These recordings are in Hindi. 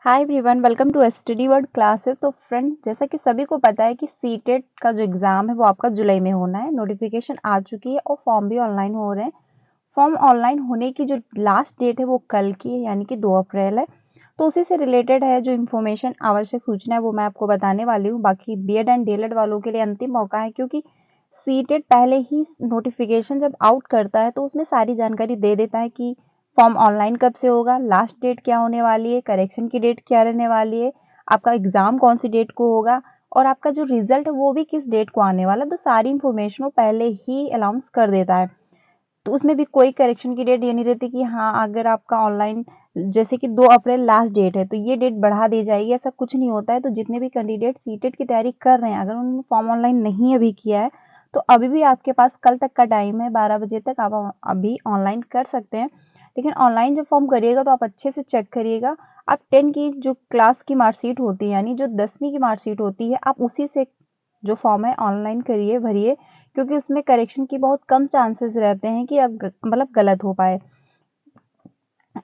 Hi everyone, welcome to study world classes. तो फ्रेंड, जैसा कि सभी को पता है कि सीटेट का जो एग्ज़ाम है वो आपका जुलाई में होना है। नोटिफिकेशन आ चुकी है और फॉर्म भी ऑनलाइन हो रहे हैं। फॉर्म ऑनलाइन होने की जो लास्ट डेट है वो कल की है, यानी कि 2 अप्रैल है। तो उसी से रिलेटेड है जो इन्फॉर्मेशन, आवश्यक सूचना है वो मैं आपको बताने वाली हूँ। बाकी बीएड एंड डीएलएड वालों के लिए अंतिम मौका है, क्योंकि सीटेट पहले ही नोटिफिकेशन जब आउट करता है तो उसमें सारी जानकारी दे देता है कि फॉर्म ऑनलाइन कब से होगा, लास्ट डेट क्या होने वाली है, करेक्शन की डेट क्या रहने वाली है, आपका एग्ज़ाम कौन सी डेट को होगा और आपका जो रिजल्ट है वो भी किस डेट को आने वाला है। तो सारी इन्फॉर्मेशन वो पहले ही अनाउंस कर देता है। तो उसमें भी कोई करेक्शन की डेट ये नहीं रहती कि हाँ, अगर आपका ऑनलाइन जैसे कि 2 अप्रैल लास्ट डेट है तो ये डेट बढ़ा दी जाएगी, ऐसा कुछ नहीं होता है। तो जितने भी कैंडिडेट सीटेट की तैयारी कर रहे हैं, अगर उन्होंने फॉर्म ऑनलाइन नहीं अभी किया है तो अभी भी आपके पास कल तक का टाइम है, 12 बजे तक आप अभी ऑनलाइन कर सकते हैं। लेकिन ऑनलाइन जब फॉर्म करिएगा तो आप अच्छे से चेक करिएगा। आप 10 की जो क्लास की मार्कशीट होती है, यानी जो 10वीं की मार्कशीट होती है, आप उसी से जो फॉर्म है ऑनलाइन करिए, भरिए, क्योंकि उसमें करेक्शन की बहुत कम चांसेस रहते हैं कि अब मतलब गलत हो पाए।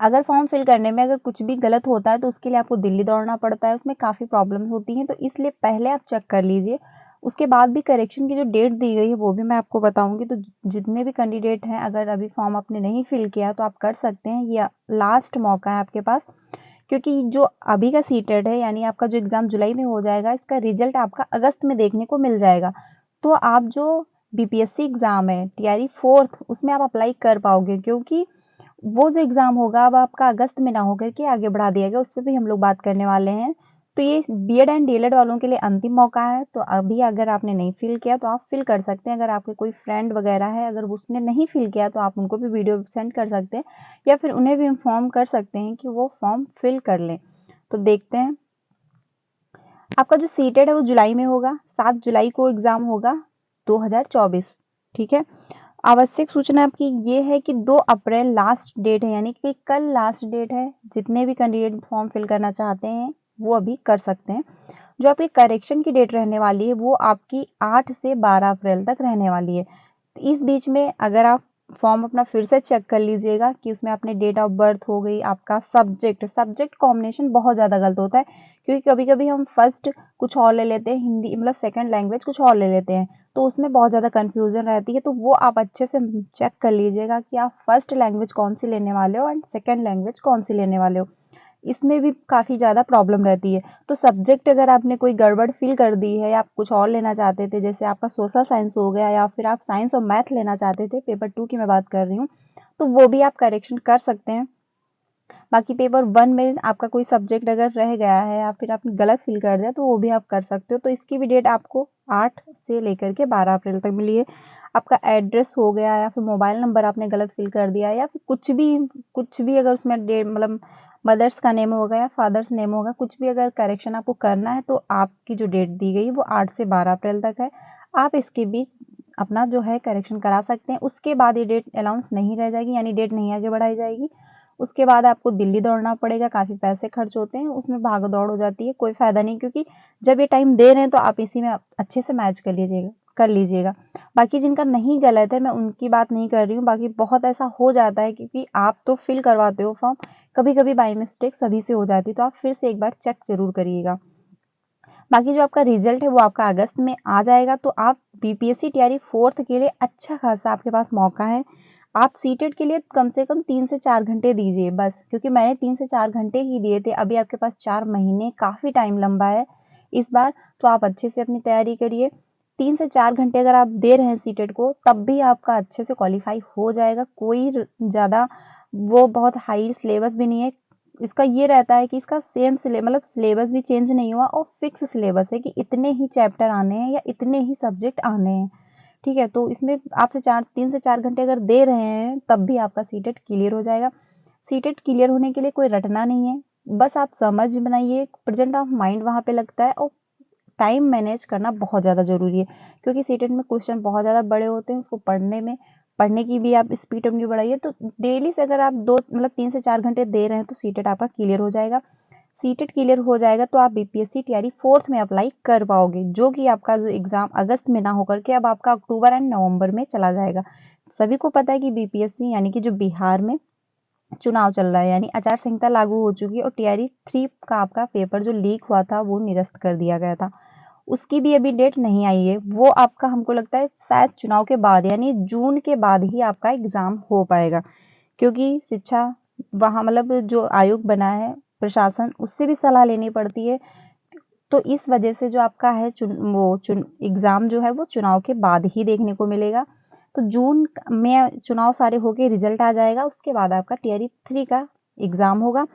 अगर फॉर्म फिल करने में अगर कुछ भी गलत होता है तो उसके लिए आपको दिल्ली दौड़ना पड़ता है, उसमें काफ़ी प्रॉब्लम्स होती हैं। तो इसलिए पहले आप चेक कर लीजिए। उसके बाद भी करेक्शन की जो डेट दी गई है वो भी मैं आपको बताऊंगी। तो जितने भी कैंडिडेट हैं, अगर अभी फॉर्म आपने नहीं फिल किया तो आप कर सकते हैं, ये लास्ट मौका है आपके पास। क्योंकि जो अभी का सीटेट है, यानी आपका जो एग्ज़ाम जुलाई में हो जाएगा, इसका रिजल्ट आपका अगस्त में देखने को मिल जाएगा। तो आप जो बीपीएससी एग्ज़ाम है टीआरई फोर्थ, उसमें आप अप्लाई कर पाओगे, क्योंकि वो जो एग्ज़ाम होगा अब आपका अगस्त में ना होकर के आगे बढ़ा दिया गया, उस पे भी हम लोग बात करने वाले हैं। तो ये बीएड एंड डीएलएड वालों के लिए अंतिम मौका है। तो अभी अगर आपने नहीं फिल किया तो आप फिल कर सकते हैं। अगर आपके कोई फ्रेंड वगैरह है, अगर उसने नहीं फिल किया तो आप उनको भी वीडियो सेंड कर सकते हैं, या फिर उन्हें भी इन्फॉर्म कर सकते हैं कि वो फॉर्म फिल कर लें। तो देखते हैं, आपका जो सीटेड है वो जुलाई में होगा, 7 जुलाई को एग्ज़ाम होगा 2024। ठीक है। आवश्यक सूचना आपकी ये है कि 2 अप्रैल लास्ट डेट है, यानी कि कल लास्ट डेट है। जितने भी कैंडिडेट फॉर्म फिल करना चाहते हैं वो अभी कर सकते हैं। जो आपकी करेक्शन की डेट रहने वाली है वो आपकी 8 से 12 अप्रैल तक रहने वाली है। तो इस बीच में अगर आप फॉर्म अपना फिर से चेक कर लीजिएगा कि उसमें आपने डेट ऑफ बर्थ हो गई, आपका सब्जेक्ट सब्जेक्ट कॉम्बिनेशन बहुत ज़्यादा गलत होता है। क्योंकि कभी कभी हम फर्स्ट कुछ और ले लेते हैं, हिंदी मतलब सेकंड लैंग्वेज कुछ और ले लेते हैं, तो उसमें बहुत ज़्यादा कन्फ्यूजन रहती है। तो वो आप अच्छे से चेक कर लीजिएगा कि आप फर्स्ट लैंग्वेज कौन सी लेने वाले हो एंड सेकंड लैंग्वेज कौन सी लेने वाले हो। इसमें भी काफ़ी ज़्यादा प्रॉब्लम रहती है। तो सब्जेक्ट अगर आपने कोई गड़बड़ फ़ील कर दी है या आप कुछ और लेना चाहते थे, जैसे आपका सोशल साइंस हो गया या फिर आप साइंस और मैथ लेना चाहते थे, पेपर 2 की मैं बात कर रही हूँ, तो वो भी आप करेक्शन कर सकते हैं। बाकी पेपर 1 में आपका कोई सब्जेक्ट अगर रह गया है या फिर आपने गलत फ़िल कर दिया तो वो भी आप कर सकते हो। तो इसकी भी डेट आपको 8 से लेकर के 12 अप्रैल तक मिली है। आपका एड्रेस हो गया या फिर मोबाइल नंबर आपने गलत फ़िल कर दिया या फिर कुछ भी अगर उसमें डे मतलब मदर्स का नेम होगा या फादर्स नेम होगा, कुछ भी अगर करेक्शन आपको करना है तो आपकी जो डेट दी गई वो 8 से 12 अप्रैल तक है। आप इसके बीच अपना जो है करेक्शन करा सकते हैं। उसके बाद ये डेट अनाउंस नहीं रह जाएगी, यानी डेट नहीं आगे बढ़ाई जाएगी। उसके बाद आपको दिल्ली दौड़ना पड़ेगा, काफ़ी पैसे खर्च होते हैं, उसमें भाग-दौड़ हो जाती है, कोई फ़ायदा नहीं। क्योंकि जब ये टाइम दे रहे हैं तो आप इसी में अच्छे से मैच कर लीजिएगा। बाकी जिनका नहीं गलत है मैं उनकी बात नहीं कर रही हूँ, बाकी बहुत ऐसा हो जाता है क्योंकि आप तो फिल करवाते हो फॉर्म, कभी-कभी बाय मिस्टेक सभी से हो जाती है, तो आप फिर से एक बार चेक ज़रूर करिएगा। बाकी जो आपका रिजल्ट है वो आपका अगस्त में आ जाएगा। तो आप बीपीएससी तैयारी फोर्थ के लिए अच्छा खासा आपके पास मौका है। आप सीटेट के लिए कम से कम 3 से 4 घंटे दीजिए बस, क्योंकि मैंने 3 से 4 घंटे ही दिए थे। अभी आपके पास 4 महीने, काफ़ी टाइम लंबा है इस बार। तो आप अच्छे से अपनी तैयारी करिए। 3 से 4 घंटे अगर आप दे रहे हैं सीटेट को, तब भी आपका अच्छे से क्वालीफाई हो जाएगा। कोई ज़्यादा वो बहुत हाई सिलेबस भी नहीं है। इसका ये रहता है कि इसका सेम मतलब सिलेबस भी चेंज नहीं हुआ और फिक्स सिलेबस है कि इतने ही चैप्टर आने हैं या इतने ही सब्जेक्ट आने हैं। ठीक है, तो इसमें आपसे 3 से 4 घंटे अगर दे रहे हैं तब भी आपका सीटेट क्लियर हो जाएगा। सीटेट क्लियर होने के लिए कोई रटना नहीं है, बस आप समझ बनाइए, प्रेजेंट ऑफ माइंड वहाँ पे लगता है और टाइम मैनेज करना बहुत ज़्यादा ज़रूरी है। क्योंकि सीटेट में क्वेश्चन बहुत ज़्यादा बड़े होते हैं, उसको पढ़ने की भी आप स्पीड अपनी बढ़ाइए। तो डेली से अगर आप 2 मतलब 3 से 4 घंटे दे रहे हैं तो सीटेट आपका क्लियर हो जाएगा। सीटेट क्लियर हो जाएगा तो आप बीपीएससी तैयारी फोर्थ में अप्लाई कर पाओगे, जो कि आपका जो एग्ज़ाम अगस्त में ना होकर के अब आपका अक्टूबर एंड नवंबर में चला जाएगा। सभी को पता है कि बीपीएससी यानी कि जो बिहार में चुनाव चल रहा है, यानी आचार संहिता लागू हो चुकी है और टीआरई 3 का आपका पेपर जो लीक हुआ था वो निरस्त कर दिया गया था। उसकी भी अभी डेट नहीं आई है। वो आपका हमको लगता है शायद चुनाव के बाद यानी जून के बाद ही आपका एग्ज़ाम हो पाएगा। क्योंकि शिक्षा वहाँ मतलब जो आयोग बना है प्रशासन उससे भी सलाह लेनी पड़ती है। तो इस वजह से जो आपका है एग्ज़ाम जो है वो चुनाव के बाद ही देखने को मिलेगा। तो जून में चुनाव सारे होके रिजल्ट आ जाएगा, उसके बाद आपका टीआरई 3 का एग्ज़ाम होगा।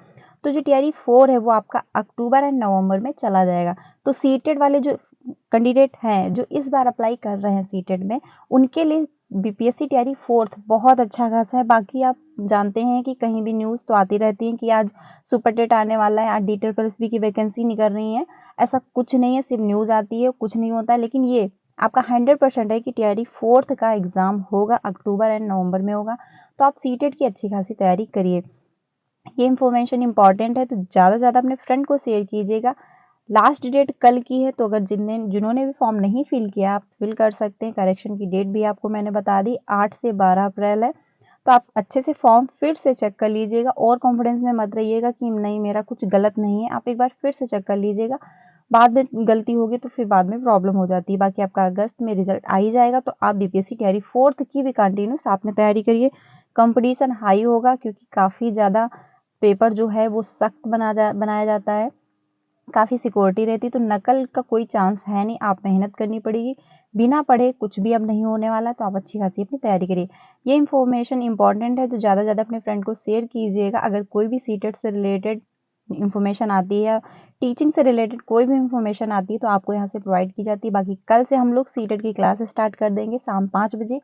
तो जो टीआरई 4 है वो आपका अक्टूबर एंड नवंबर में चला जाएगा। तो सीटेट वाले जो कैंडिडेट हैं जो इस बार अप्लाई कर रहे हैं सीटेट में, उनके लिए बीपीएससी टीआरई 4th बहुत अच्छा खासा है। बाकी आप जानते हैं कि कहीं भी न्यूज़ तो आती रहती है कि आज सुपर टेट आने वाला है, आज DET की वैकेंसी निकल रही है। ऐसा कुछ नहीं है, सिर्फ न्यूज़ आती है, कुछ नहीं होता है। लेकिन ये आपका 100% है कि टीआरई 4th का एग्ज़ाम होगा, अक्टूबर एंड नवंबर में होगा। तो आप सीटेट की अच्छी खासी तैयारी करिए। ये इन्फॉर्मेशन इंपॉर्टेंट है तो ज़्यादा से ज़्यादा अपने फ्रेंड को शेयर कीजिएगा। लास्ट डेट कल की है, तो अगर जिन्होंने भी फॉर्म नहीं फिल किया आप फिल कर सकते हैं। करेक्शन की डेट भी आपको मैंने बता दी, 8 से 12 अप्रैल है। तो आप अच्छे से फॉर्म फिर से चेक कर लीजिएगा और कॉन्फिडेंस में मत रहिएगा कि नहीं मेरा कुछ गलत नहीं है। आप एक बार फिर से चेक कर लीजिएगा, बाद में गलती होगी तो फिर बाद में प्रॉब्लम हो जाती है। बाकी आपका अगस्त में रिजल्ट आ ही जाएगा। तो आप बीपीएससी टीआरई 4th की भी कंटिन्यू साथ में तैयारी करिए। कंपटीशन हाई होगा क्योंकि काफ़ी ज़्यादा पेपर जो है वो सख्त बनाया जाता है, काफ़ी सिक्योरिटी रहती है। तो नकल का कोई चांस है नहीं, आप मेहनत करनी पड़ेगी। बिना पढ़े कुछ भी अब नहीं होने वाला, तो आप अच्छी खासी अपनी तैयारी करिए। ये इन्फॉर्मेशन इंपॉर्टेंट है तो ज़्यादा से ज़्यादा अपने फ्रेंड को शेयर कीजिएगा। अगर कोई भी सीटेट से रिलेटेड इन्फॉर्मेशन आती है या टीचिंग से रिलेटेड कोई भी इन्फॉर्मेशन आती है तो आपको यहाँ से प्रोवाइड की जाती है। बाकी कल से हम लोग सीटेट की क्लास स्टार्ट कर देंगे शाम 5 बजे।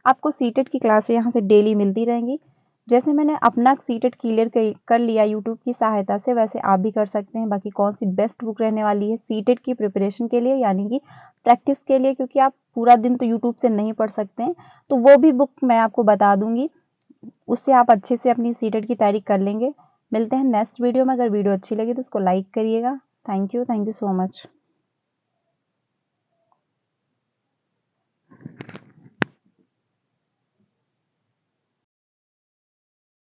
आपको सीटेट की क्लासें यहाँ से डेली मिलती रहेंगी। जैसे मैंने अपना सीटेट क्लियर कर लिया यूट्यूब की सहायता से, वैसे आप भी कर सकते हैं। बाकी कौन सी बेस्ट बुक रहने वाली है सीटेट की प्रिपरेशन के लिए यानी कि प्रैक्टिस के लिए, क्योंकि आप पूरा दिन तो यूट्यूब से नहीं पढ़ सकते हैं, तो वो भी बुक मैं आपको बता दूंगी। उससे आप अच्छे से अपनी सीटेट की तैयारी कर लेंगे। मिलते हैं नेक्स्ट वीडियो में। अगर वीडियो अच्छी लगी तो उसको लाइक करिएगा। Thank you so much.